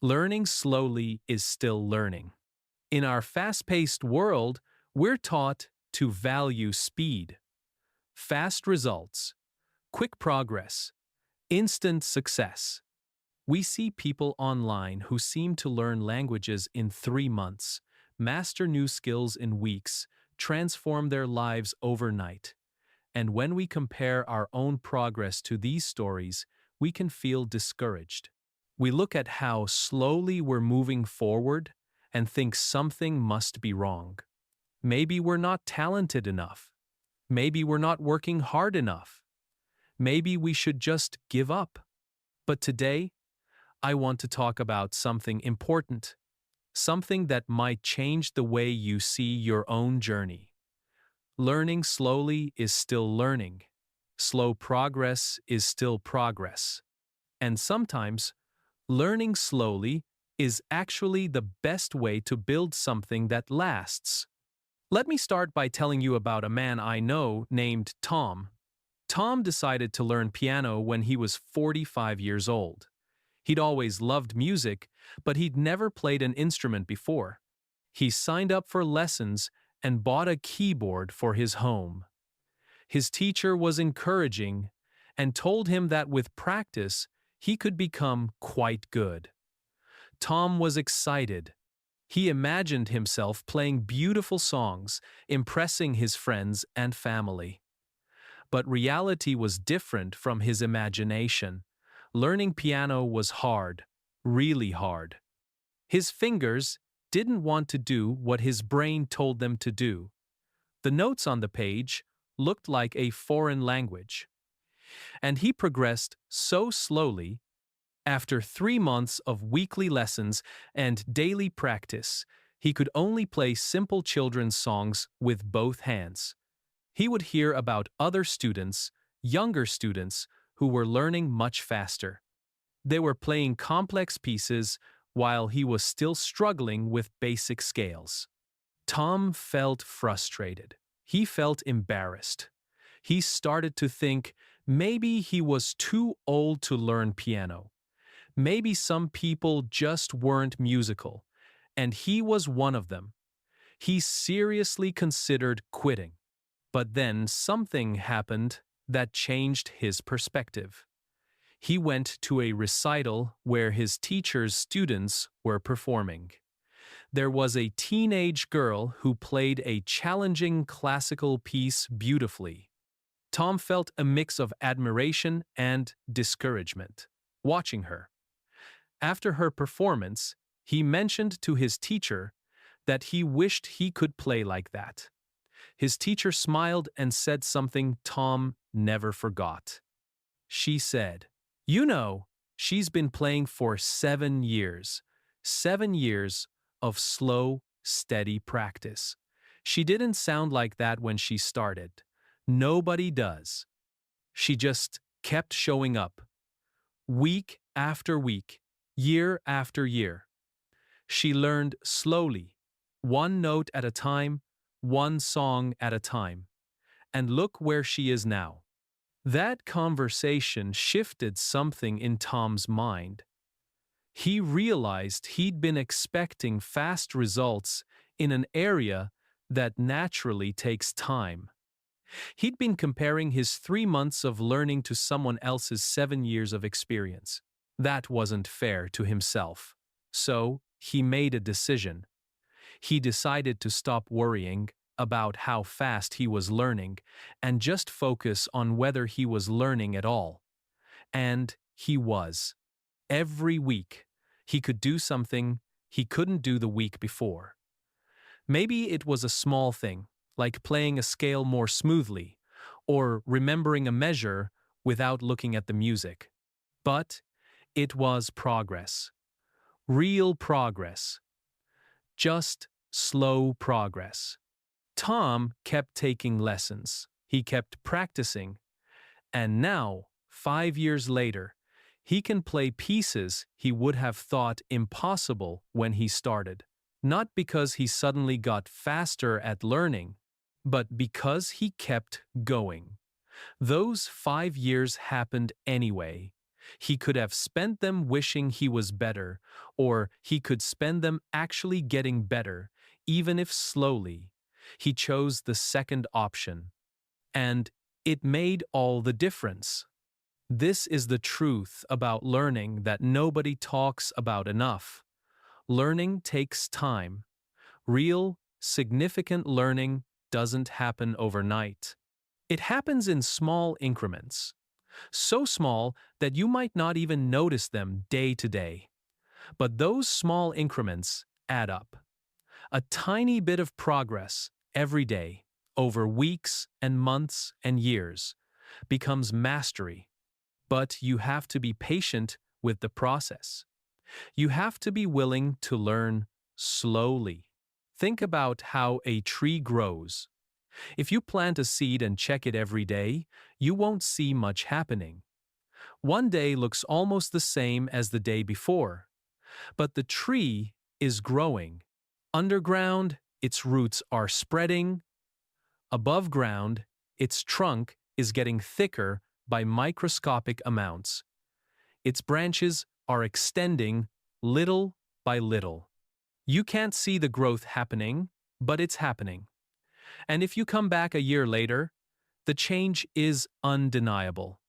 Learning slowly is still learning. In our fast-paced world, we're taught to value speed, fast results, quick progress, instant success. We see people online who seem to learn languages in 3 months, master new skills in weeks, transform their lives overnight. And when we compare our own progress to these stories, we can feel discouraged. We look at how slowly we're moving forward and think something must be wrong. Maybe we're not talented enough. Maybe we're not working hard enough. Maybe we should just give up. But today, I want to talk about something important, something that might change the way you see your own journey. Learning slowly is still learning. Slow progress is still progress. And sometimes, learning slowly is actually the best way to build something that lasts. Let me start by telling you about a man I know named Tom. Tom decided to learn piano when he was 45 years old. He'd always loved music, but he'd never played an instrument before. He signed up for lessons and bought a keyboard for his home. His teacher was encouraging and told him that with practice, he could become quite good. Tom was excited. He imagined himself playing beautiful songs, impressing his friends and family. But reality was different from his imagination. Learning piano was hard, really hard. His fingers didn't want to do what his brain told them to do. The notes on the page looked like a foreign language. And he progressed so slowly. After 3 months of weekly lessons and daily practice, he could only play simple children's songs with both hands. He would hear about other students, younger students, who were learning much faster. They were playing complex pieces while he was still struggling with basic scales. Tom felt frustrated. He felt embarrassed. He started to think maybe he was too old to learn piano. Maybe some people just weren't musical, and he was one of them. He seriously considered quitting. But then something happened that changed his perspective. He went to a recital where his teacher's students were performing. There was a teenage girl who played a challenging classical piece beautifully. Tom felt a mix of admiration and discouragement watching her. After her performance, he mentioned to his teacher that he wished he could play like that. His teacher smiled and said something Tom never forgot. She said, "You know, she's been playing for 7 years. 7 years of slow, steady practice. She didn't sound like that when she started. Nobody does. She just kept showing up. Week after week, year after year. She learned slowly, one note at a time, one song at a time. And look where she is now." That conversation shifted something in Tom's mind. He realized he'd been expecting fast results in an area that naturally takes time. He'd been comparing his 3 months of learning to someone else's 7 years of experience. That wasn't fair to himself. So, he made a decision. He decided to stop worrying about how fast he was learning and just focus on whether he was learning at all. And he was. Every week, he could do something he couldn't do the week before. Maybe it was a small thing, like playing a scale more smoothly, or remembering a measure without looking at the music. But it was progress. Real progress. Just slow progress. Tom kept taking lessons. He kept practicing. And now, 5 years later, he can play pieces he would have thought impossible when he started. Not because he suddenly got faster at learning, but because he kept going. Those 5 years happened anyway. He could have spent them wishing he was better, or he could spend them actually getting better, even if slowly. He chose the second option. And it made all the difference. This is the truth about learning that nobody talks about enough. Learning takes time. Real, significant learning doesn't happen overnight. It happens in small increments, so small that you might not even notice them day to day. But those small increments add up. A tiny bit of progress every day, over weeks and months and years, becomes mastery. But you have to be patient with the process. You have to be willing to learn slowly. Think about how a tree grows. If you plant a seed and check it every day, you won't see much happening. One day looks almost the same as the day before, but the tree is growing. Underground, its roots are spreading. Above ground, its trunk is getting thicker by microscopic amounts. Its branches are extending little by little. You can't see the growth happening, but it's happening. And if you come back a year later, the change is undeniable.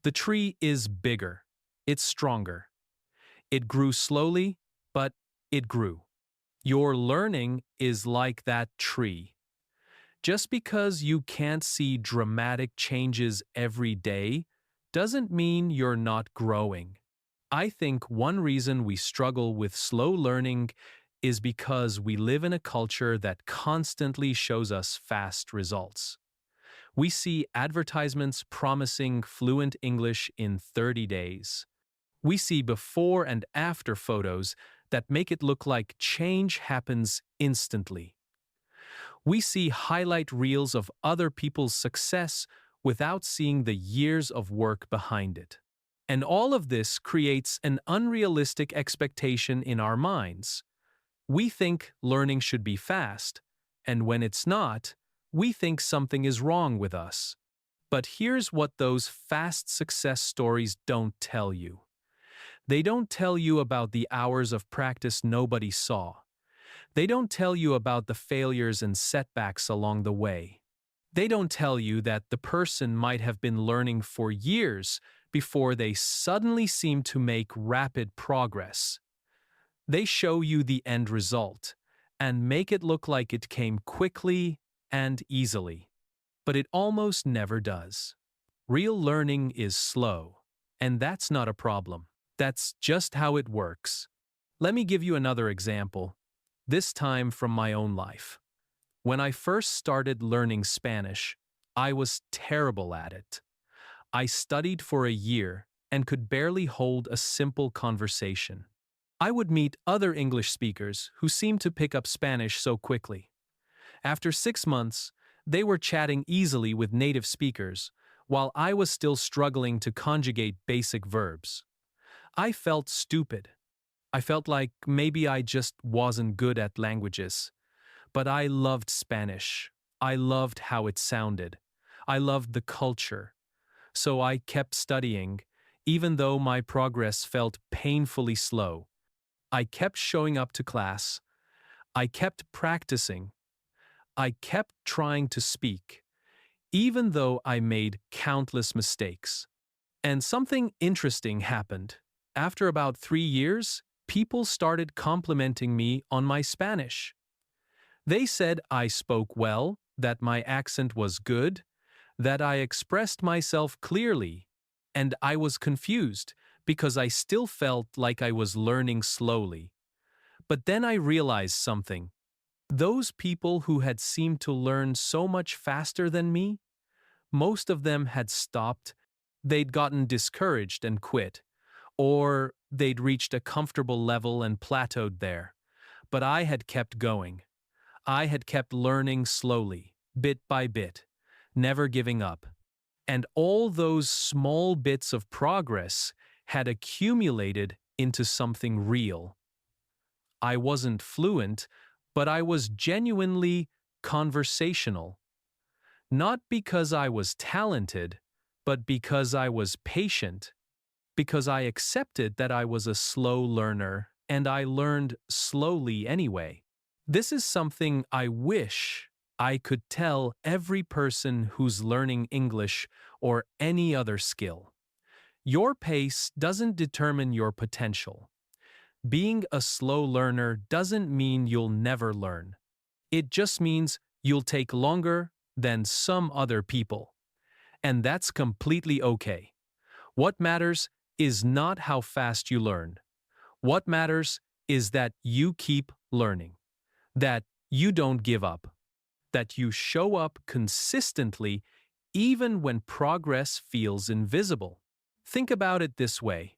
The tree is bigger. It's stronger. It grew slowly, but it grew. Your learning is like that tree. Just because you can't see dramatic changes every day doesn't mean you're not growing. I think one reason we struggle with slow learning is because we live in a culture that constantly shows us fast results. We see advertisements promising fluent English in 30 days. We see before and after photos that make it look like change happens instantly. We see highlight reels of other people's success without seeing the years of work behind it. And all of this creates an unrealistic expectation in our minds. We think learning should be fast, and when it's not, we think something is wrong with us. But here's what those fast success stories don't tell you. They don't tell you about the hours of practice nobody saw. They don't tell you about the failures and setbacks along the way. They don't tell you that the person might have been learning for years before they suddenly seem to make rapid progress. They show you the end result and make it look like it came quickly and easily. But it almost never does. Real learning is slow, and that's not a problem. That's just how it works. Let me give you another example, this time from my own life. When I first started learning Spanish, I was terrible at it. I studied for a year and could barely hold a simple conversation. I would meet other English speakers who seemed to pick up Spanish so quickly. After 6 months, they were chatting easily with native speakers, while I was still struggling to conjugate basic verbs. I felt stupid. I felt like maybe I just wasn't good at languages. But I loved Spanish. I loved how it sounded. I loved the culture. So I kept studying, even though my progress felt painfully slow. I kept showing up to class. I kept practicing. I kept trying to speak, even though I made countless mistakes. And something interesting happened. After about 3 years, people started complimenting me on my Spanish. They said I spoke well, that my accent was good, that I expressed myself clearly, and I was confused because I still felt like I was learning slowly. But then I realized something. Those people who had seemed to learn so much faster than me, most of them had stopped, they'd gotten discouraged and quit, or they'd reached a comfortable level and plateaued there. But I had kept going. I had kept learning slowly, bit by bit, never giving up. And all those small bits of progress had accumulated into something real. I wasn't fluent, but I was genuinely conversational. Not because I was talented, but because I was patient. because I accepted that I was a slow learner and I learned slowly anyway. This is something I wish I could tell every person who's learning English or any other skill. Your pace doesn't determine your potential. Being a slow learner doesn't mean you'll never learn. It just means you'll take longer than some other people. And that's completely okay. What matters is not how fast you learn. What matters is that you keep learning, that you don't give up, that you show up consistently even when progress feels invisible. Think about it this way.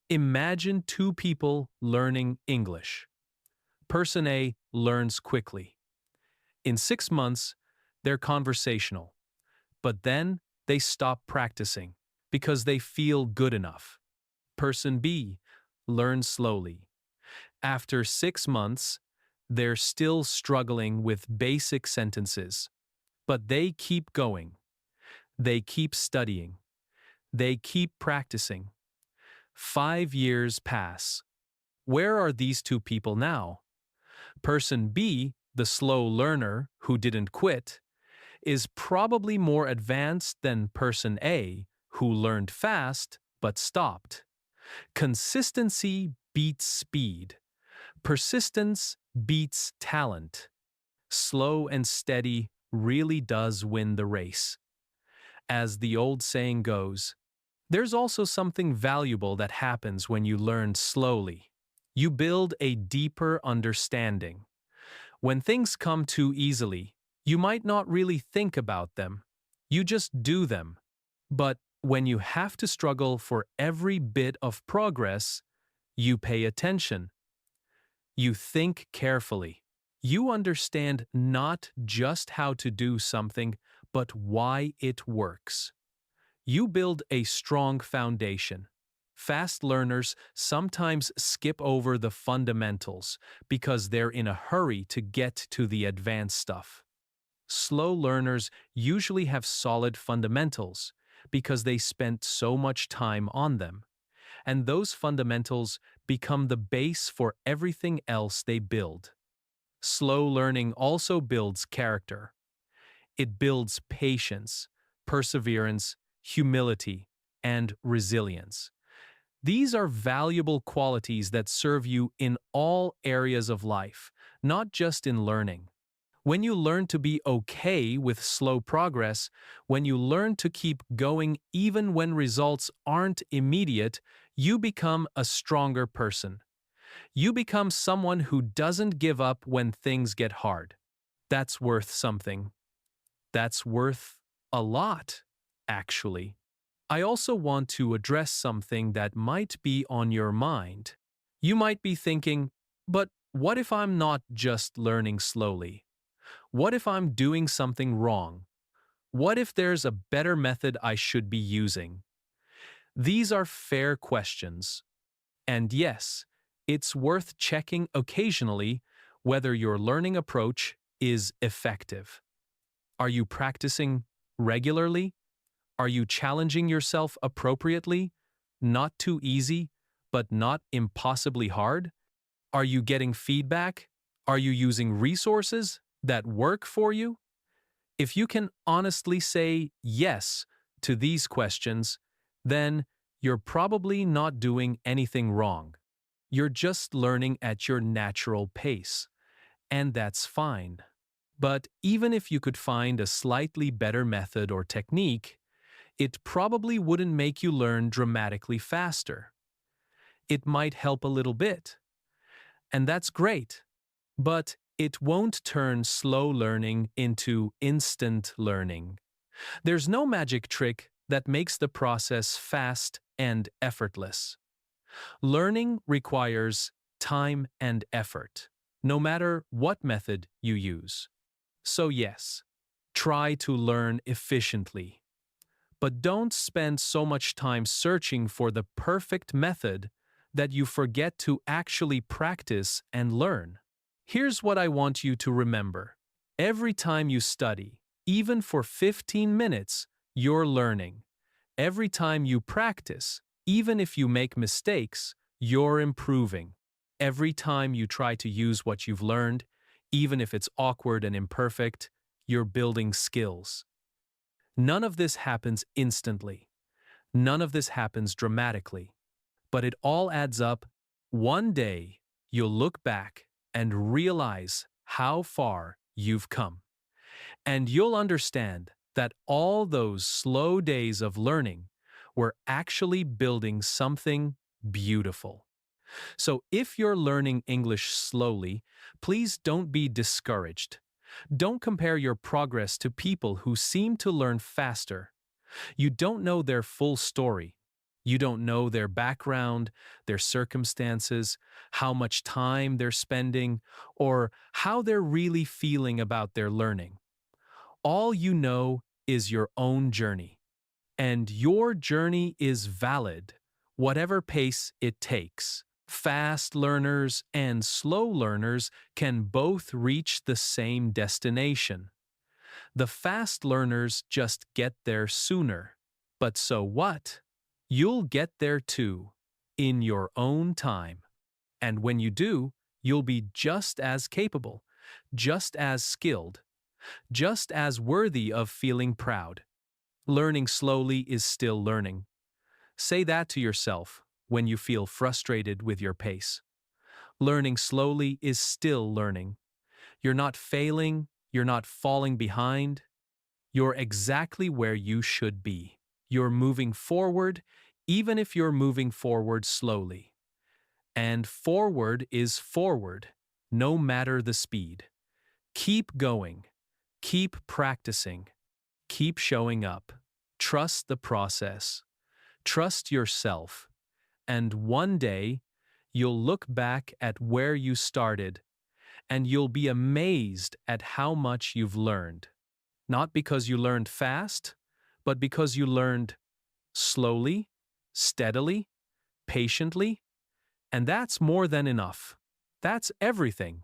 Imagine two people learning English. Person A learns quickly. In 6 months, they're conversational, but then they stop practicing because they feel good enough. Person B learns slowly. After 6 months, they're still struggling with basic sentences, but they keep going. They keep studying. They keep practicing. 5 years pass. Where are these two people now? Person B, the slow learner who didn't quit, is probably more advanced than person A, who learned fast but stopped. Consistency beats speed. Persistence beats talent. Slow and steady really does win the race. As the old saying goes, there's also something valuable that happens when you learn slowly. You build a deeper understanding. When things come too easily, you might not really think about them. You just do them. But when you have to struggle for every bit of progress, you pay attention. You think carefully. You understand not just how to do something, but why it works. You build a strong foundation. Fast learners sometimes skip over the fundamentals because they're in a hurry to get to the advanced stuff. Slow learners usually have solid fundamentals because they spent so much time on them, and those fundamentals become the base for everything else they build. Slow learning also builds character. It builds patience, perseverance, humility, and resilience. These are valuable qualities that serve you in all areas of life, not just in learning. When you learn to be okay with slow progress, when you learn to keep going even when results aren't immediate, you become a stronger person. You become someone who doesn't give up when things get hard. That's worth something. That's worth a lot, actually. I also want to address something that might be on your mind. You might be thinking, but what if I'm not just learning slowly? What if I'm doing something wrong? What if there's a better method I should be using? These are fair questions. And yes, it's worth checking occasionally whether your learning approach is effective. Are you practicing regularly? Are you challenging yourself appropriately? Not too easy, but not impossibly hard? Are you getting feedback? Are you using resources that work for you? If you can honestly say yes to these questions, then you're probably not doing anything wrong. You're just learning at your natural pace, and that's fine. But even if you could find a slightly better method or technique, it probably wouldn't make you learn dramatically faster. It might help a little bit, and that's great. But it won't turn slow learning into instant learning. There's no magic trick that makes the process fast and effortless. Learning requires time and effort, no matter what method you use. So yes, try to learn efficiently. But don't spend so much time searching for the perfect method that you forget to actually practice and learn. Here's what I want you to remember. Every time you study, even for 15 minutes, you're learning. Every time you practice, Even if you make mistakes, you're improving. Every time you try to use what you've learned, even if it's awkward and imperfect, you're building skills. None of this happens instantly. None of this happens dramatically. But it all adds up. One day, you'll look back and realize how far you've come. And you'll understand that all those slow days of learning were actually building something beautiful. So if you're learning English slowly, please don't be discouraged. Don't compare your progress to people who seem to learn faster. You don't know their full story. You don't know their background, their circumstances, how much time they're spending, or how they're really feeling about their learning. All you know is your own journey. And your journey is valid, whatever pace it takes. Fast learners and slow learners can both reach the same destination. The fast learners just get there sooner. But so what? You'll get there too, in your own time. And when you do, you'll be just as capable, just as skilled, just as worthy of feeling proud. Learning slowly is still learning. Say that to yourself when you feel frustrated with your pace. Learning slowly is still learning. You're not failing, you're not falling behind. You're exactly where you should be. You're moving forward, even if you're moving forward slowly. And forward is forward, no matter the speed. Keep going. Keep practicing. Keep showing up. Trust the process. Trust yourself. And one day, you'll look back at where you started, and you'll be amazed at how much you've learned. Not because you learned fast, but because you learned slowly, steadily, patiently, and that's more than enough. That's everything.